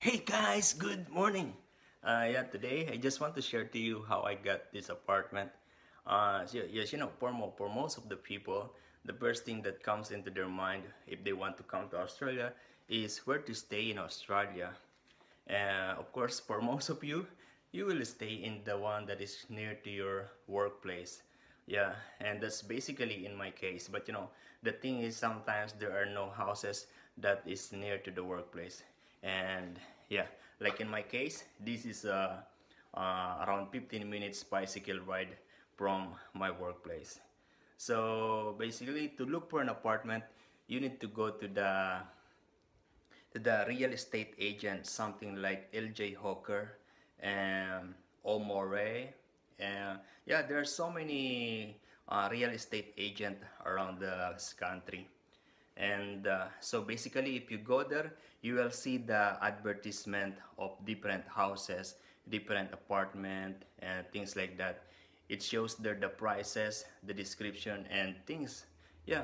Hey guys, good morning. Today I just want to share to you how I got this apartment. Yes, for most of the people, the first thing that comes into their mind if they want to come to Australia is where to stay in Australia. Of course, for most of you, you will stay in the one that is near to your workplace. Yeah, and that's basically in my case. But the thing is sometimes there are no houses that is near to the workplace. And yeah, like in my case, this is around 15 minutes bicycle ride from my workplace. So basically, to look for an apartment, you need to go to the real estate agent, something like LJ Hawker and Omore. And yeah, there are so many real estate agent around the country. And so basically, if you go there, you will see the advertisement of different houses, different apartment, and things like that. It shows there the prices, the description, and things. Yeah,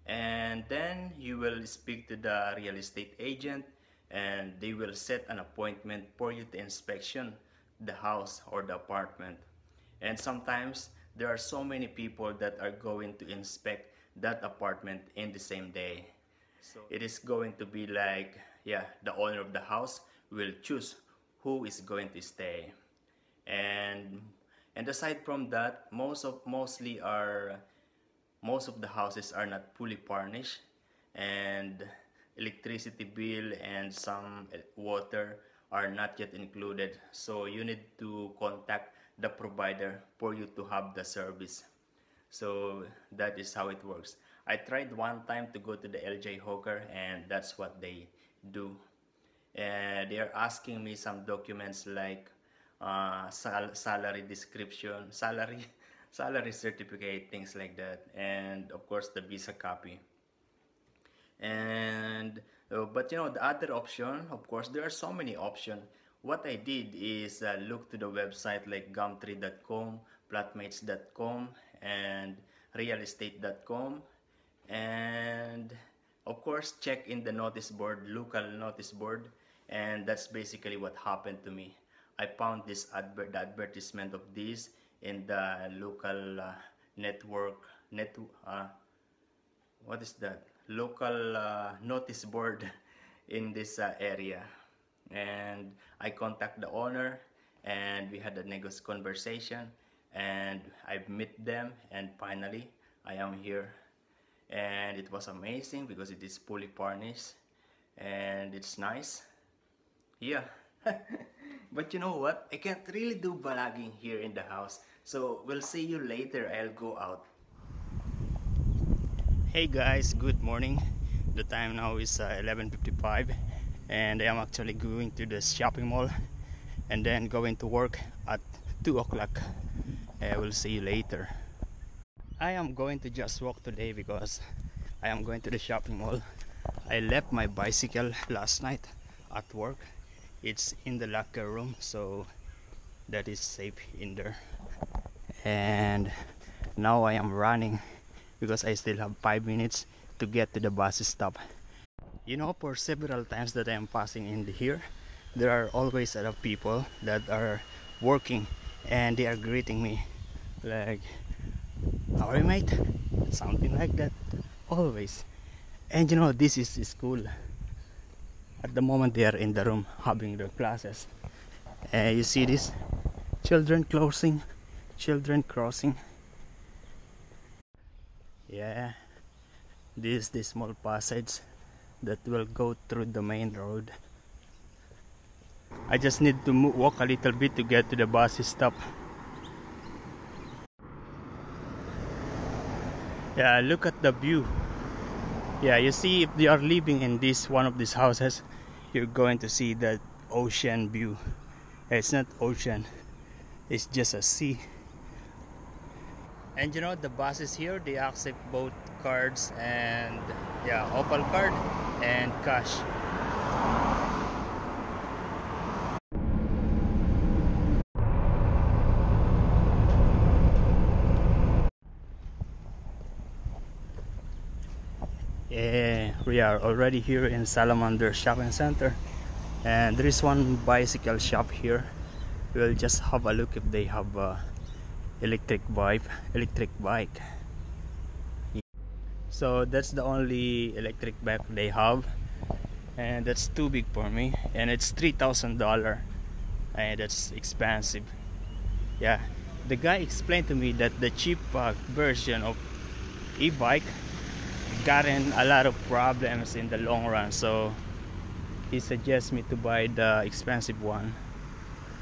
and then you will speak to the real estate agent, and they will set an appointment for you to inspection the house or the apartment. And sometimes there are so many people that are going to inspect that apartment in the same day. So it is going to be like, yeah, the owner of the house will choose who is going to stay. And aside from that, most of the houses are not fully furnished, and electricity bill and some water are not yet included, so you need to contact the provider for you to have the service. So that is how it works. I tried one time to go to the LJ Hawker, and that's what they do. And they are asking me some documents like salary description, salary certificate, things like that, and of course the visa copy. And but the other option, of course, there are so many options. What I did is look to the website like gumtree.com, flatmates.com, and realestate.com, and of course check in the notice board, local notice board. And that's basically what happened to me. I found the advertisement of this in the local network net what is that, local notice board in this area. And I contact the owner, and we had a conversation, and I met them, and finally I am here. And it was amazing because it is fully furnished and it's nice. Yeah. But you know what, I can't really do vlogging here in the house, so we'll see you later. I'll go out. Hey guys, good morning. The time now is 11:55, and I am actually going to the shopping mall and then going to work at 2 o'clock. We'll see you later. I am going to just walk today because I am going to the shopping mall. I left my bicycle last night at work. It's in the locker room, so that is safe in there. And now I am running because I still have 5 minutes to get to the bus stop. For several times that I am passing in here, there are always a lot of people that are working, and they are greeting me like, "How are you, mate?" Something like that, always. And this is school. At the moment they are in the room having their classes. You see this? Children crossing. Yeah, this is the small passage that will go through the main road. I just need to walk a little bit to get to the bus stop. Yeah, look at the view. Yeah, you see, if you are living in one of these houses, you're going to see that ocean view. It's not ocean, it's just a sea. And the buses here, they accept both cards and Opal card and cash. Yeah, we are already here in Salamander Shopping Center. And there is one bicycle shop here. We'll just have a look if they have a electric bike. So that's the only electric bike they have, and that's too big for me, and it's $3,000, and that's expensive. Yeah, the guy explained to me that the cheap version of e-bike gotten a lot of problems in the long run, so he suggests me to buy the expensive one.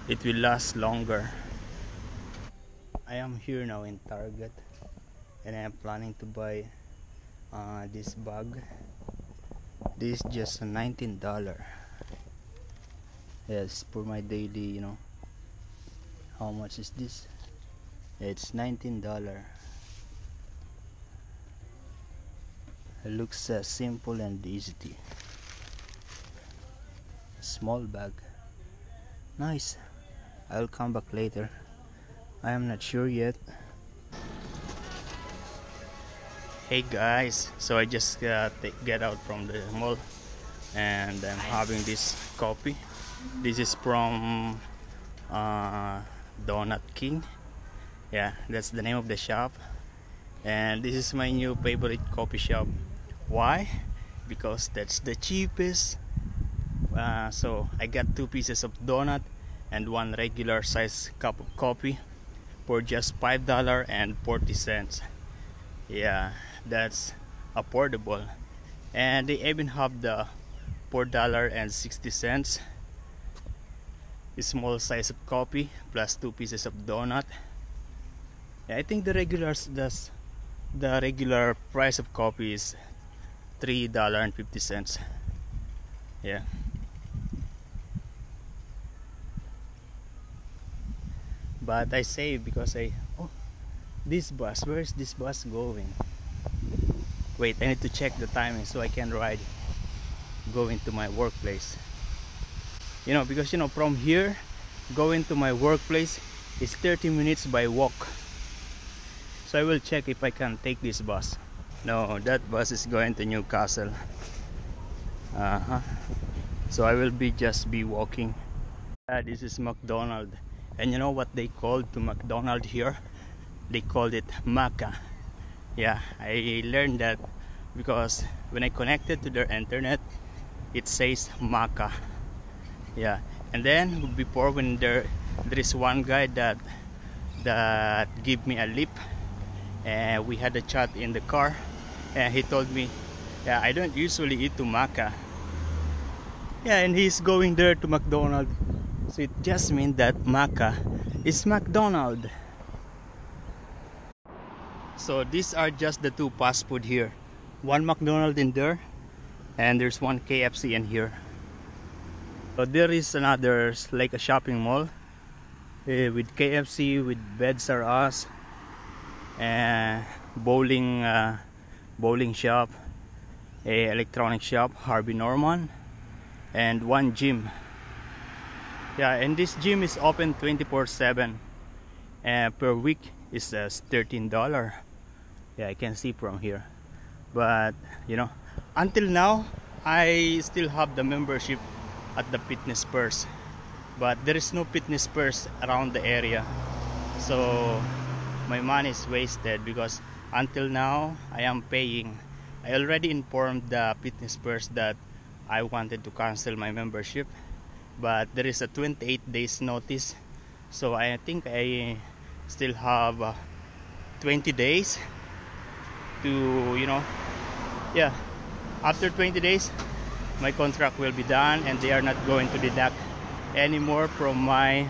It will last longer. I am here now in Target, and I am planning to buy this bag. This is just $19. Yes, for my daily, how much is this? It's $19. It looks simple and easy. Small bag. Nice. I'll come back later. I am not sure yet. Hey guys, so I just get out from the mall, and I'm having this coffee. This is from Donut King. Yeah, that's the name of the shop, and this is my new favorite coffee shop. Why? Because that's the cheapest. So I got 2 pieces of donut and 1 regular size cup of coffee for just $5.40. Yeah, that's affordable. And they even have the $4.60 small size of coffee plus 2 pieces of donut. Yeah, I think the regular price of coffee is $3.50. Yeah. But I save because this bus, where is this bus going? Wait, I need to check the timing so I can ride going to my workplace. Because from here going to my workplace is 30 minutes by walk. So I will check if I can take this bus. No, that bus is going to Newcastle. So I will just be walking. This is McDonald's. And you know what they called to McDonald's here? They called it Maca. Yeah, I learned that because when I connected to their internet, it says Maca. Yeah, and then before, when there is one guy that gave me a lip, and we had a chat in the car, and he told me, yeah, I don't usually eat to Maca. Yeah, and he's going there to McDonald's. So it just means that Maca is McDonald's. So these are just the 2 fast food here. One McDonald's in there, and there's one KFC in here. So there is another, like a shopping mall with KFC, with Beds R Us, and bowling shop, a electronic shop, Harvey Norman, and one gym. Yeah, and this gym is open 24/7, and per week is $13. Yeah, I can see from here. But until now I still have the membership at the Fitness First, but there is no Fitness First around the area, so my money is wasted because until now I am paying. I already informed the Fitness First that I wanted to cancel my membership, but there is a 28 days notice, so I think I still have 20 days to yeah, after 20 days my contract will be done, and they are not going to deduct anymore from my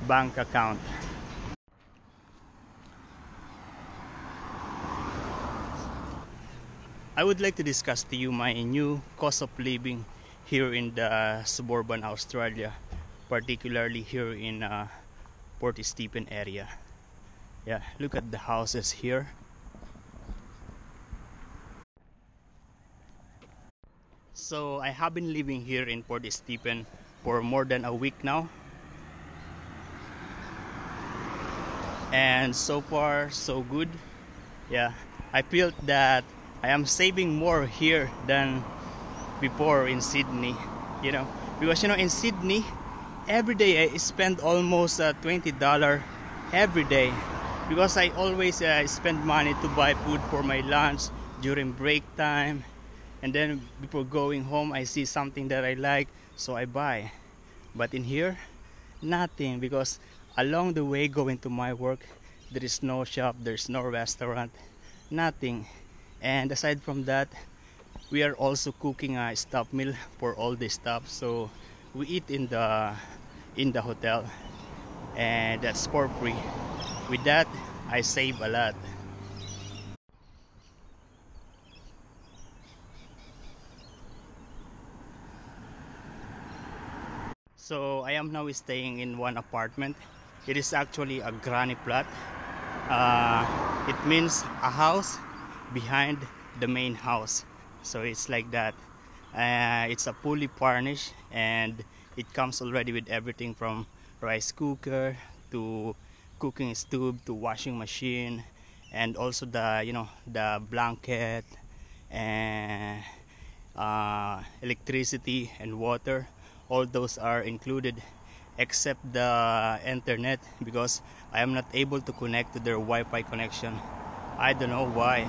bank account. I would like to discuss to you my new cost of living here in the suburban Australia, particularly here in Port Stephens area. Yeah, look at the houses here. So I have been living here in Port Stephens for more than a week now, and so far so good. Yeah, I feel that I am saving more here than before in Sydney, because you know, in Sydney every day I spend almost $20 every day, because I always spend money to buy food for my lunch during break time, and then before going home I see something that I like, so I buy. But in here, nothing, because along the way going to my work there is no shop, there's no restaurant, nothing. And aside from that, we are also cooking a stop meal for all this stuff, so we eat in the hotel, and that's for free. With that, I save a lot. So I am now staying in one apartment. It is actually a granny plot. It means a house behind the main house, so it's like that. It's a fully furnished, and it comes already with everything from rice cooker to cooking stove to washing machine, and also the, you know, the blanket and electricity and water. All those are included, except the internet, because I am not able to connect to their Wi-Fi connection. I don't know why.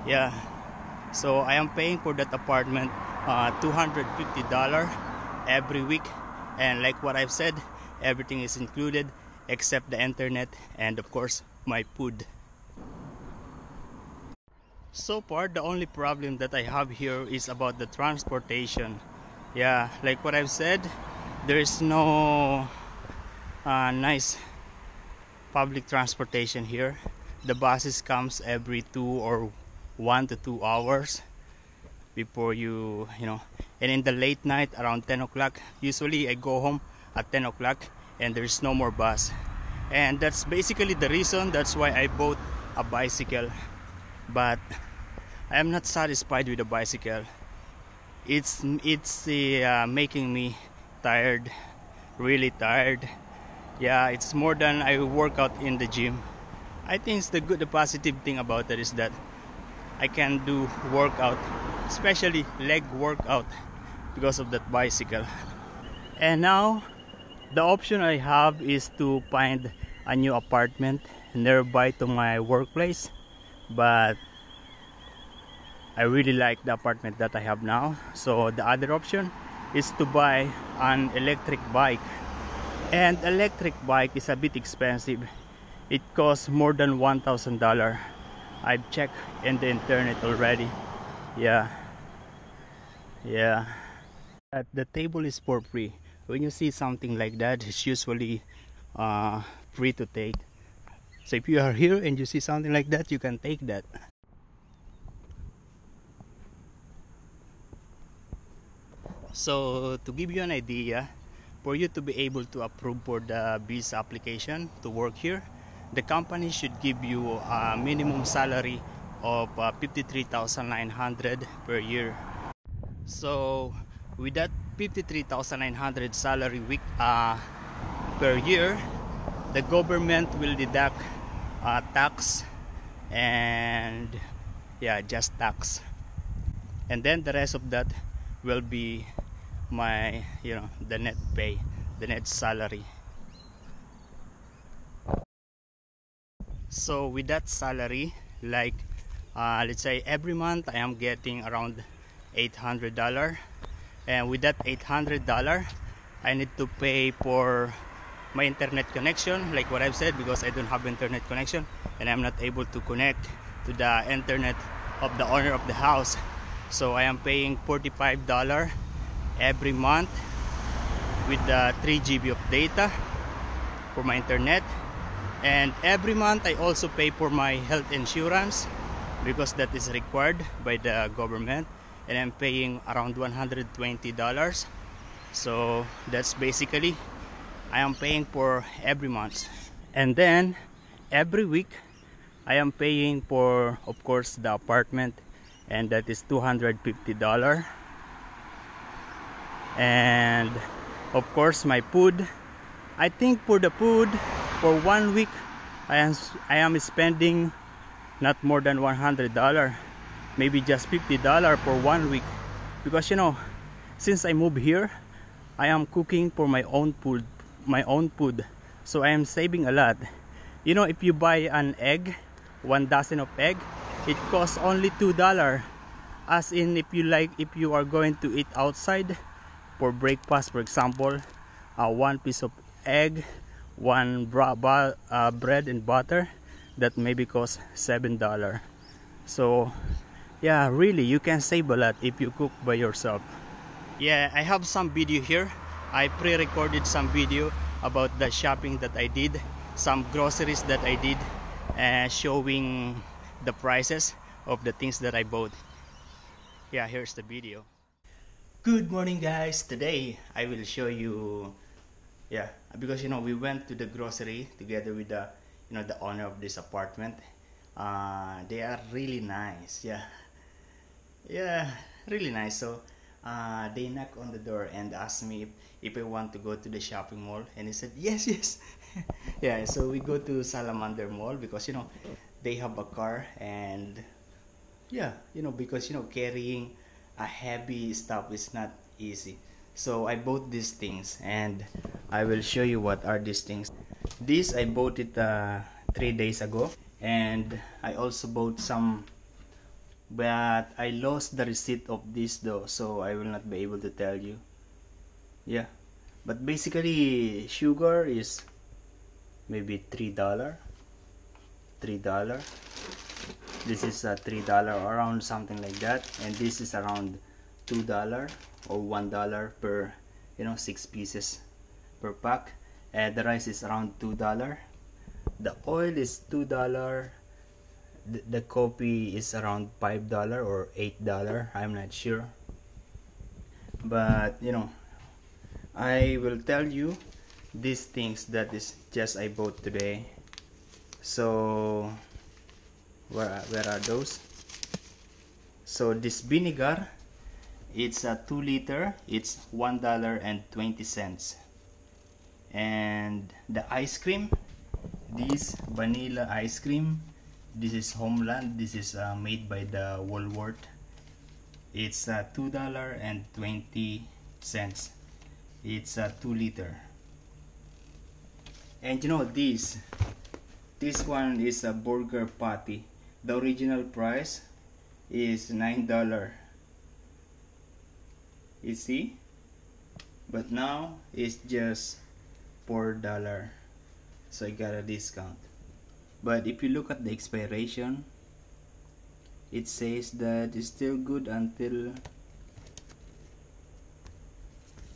Yeah, so I am paying for that apartment $250 every week, and like what I've said, everything is included except the internet and of course my food. So far the only problem that I have here is about the transportation. Yeah, like what I've said, there is no nice public transportation here. The buses comes every 2 or 1 to 2 hours before you know, and in the late night around 10 o'clock, usually I go home at 10 o'clock and there's no more bus. And that's basically the reason, that's why I bought a bicycle. But I am not satisfied with the bicycle. It's making me tired, really tired. Yeah, it's more than I work out in the gym. I think the positive thing about that is that I can do workout, especially leg workout, because of that bicycle. And now the option I have is to find a new apartment nearby to my workplace, but I really like the apartment that I have now. So the other option is to buy an electric bike, and electric bike is a bit expensive. It costs more than $1,000. I've checked in the internet already. Yeah. The table is for free. When you see something like that, it's usually free to take. So if you are here and you see something like that, you can take that. So to give you an idea, for you to be able to approve for the visa application to work here, the company should give you a minimum salary of $53,900 per year. So with that $53,900 salary week per year, the government will deduct tax, and yeah, just tax, and then the rest of that will be my, you know, the net pay, the net salary. So with that salary, like let's say every month I am getting around $800, and with that $800 I need to pay for my internet connection, like what I've said, because I don't have internet connection and I'm not able to connect to the internet of the owner of the house. So I am paying $45 every month with the 3 GB of data for my internet. And every month I also pay for my health insurance, because that is required by the government, and I'm paying around $120. So that's basically I am paying for every month. And then every week I am paying for, of course, the apartment, and that is $250. And of course my food, I think for the food for 1 week I am spending not more than $100, maybe just $50 for 1 week, because you know, since I moved here I am cooking for my own food, so I am saving a lot. You know, if you buy an egg, 1 dozen of egg, it costs only $2. As in, if you are going to eat outside for breakfast, for example, one piece of egg, one bread and butter, that maybe costs $7. So yeah, really, you can save a lot if you cook by yourself. Yeah, I have some video here. I pre-recorded some video about the shopping that I did, some groceries that I did, showing the prices of the things that I bought. Yeah, here's the video. Good morning, guys. Today I will show you, yeah, because we went to the grocery together with the the owner of this apartment. They are really nice. Yeah, really nice. So they knocked on the door and asked me if I want to go to the shopping mall, and I said yes. Yeah, so we go to Salamander Mall because they have a car, and yeah, because carrying a heavy stuff is not easy. So I bought these things, and I will show you what are these things. This I bought it 3 days ago, and I also bought some, but I lost the receipt of this though, so I will not be able to tell you. Yeah, but basically sugar is maybe $3. This is $3, around something like that, and this is around $2 or $1 per 6 pieces per pack. And the rice is around $2. The oil is $2. The coffee is around $5 or $8. I'm not sure, but I will tell you these things that is just I bought today. So where are those? So this vinegar, it's a 2 liter, it's $1.20. And the ice cream, this vanilla ice cream, this is Homeland, this is made by the Woolworth. It's $2.20. It's a 2 liter. And this one is a burger patty. The original price is $9. You see? But now it's just $4. So I got a discount. But if you look at the expiration, it says that it's still good until,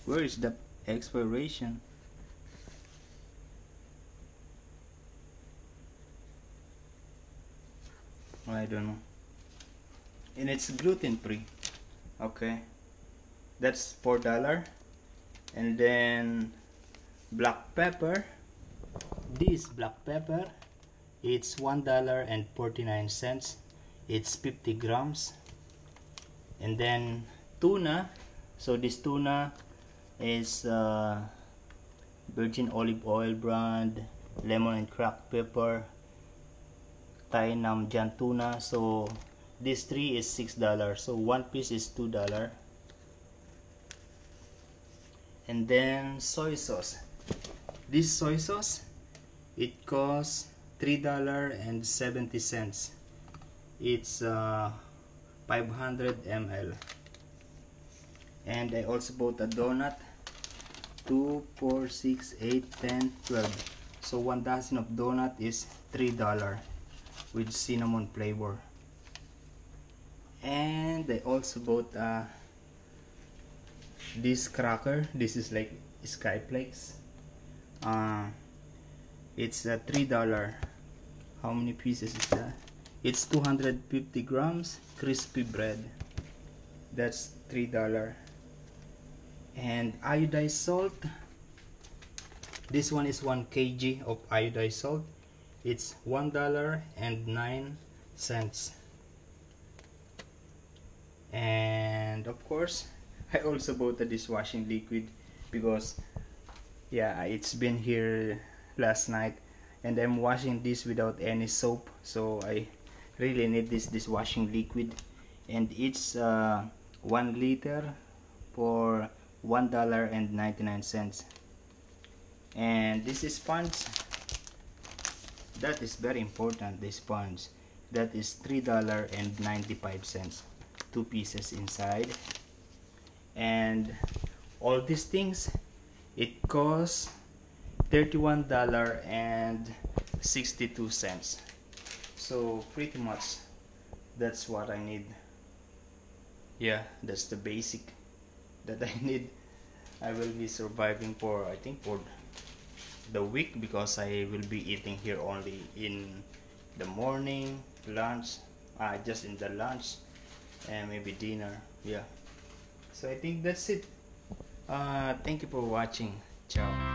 where is the expiration? I don't know. And it's gluten free. Okay, that's $4. And then black pepper, this black pepper, it's $1.49. It's 50 grams. And then tuna, so this tuna is virgin olive oil brand, lemon and cracked pepper, Thai Nam Jan tuna. So this three is $6, so one piece is $2. And then soy sauce, this soy sauce, it costs $3.70. It's 500 ml. And I also bought a donut, 2, 4, 6, 8, 10, 12. So 1 dozen of donut is $3 with cinnamon flavor. And I also bought this cracker. This is like Sky Flakes. It's $3. How many pieces is that? It's 250 grams crispy bread. That's $3. And iodized salt, this one is 1 kg of iodized salt. It's $1.09. And of course I also bought the dishwashing liquid because yeah, it's been here last night and I'm washing this without any soap, so I really need this dishwashing liquid. And it's 1 liter for $1.99. And this is sponge, that is very important. This sponge, that is $3.95, 2 pieces inside. And all these things, it costs $31.62. So pretty much that's what I need. Yeah, that's the basic that I need. I will be surviving for, I think, for the week, because I will be eating here only in the morning, lunch, just in the lunch, and maybe dinner. Yeah, so I think that's it. Thank you for watching. Ciao.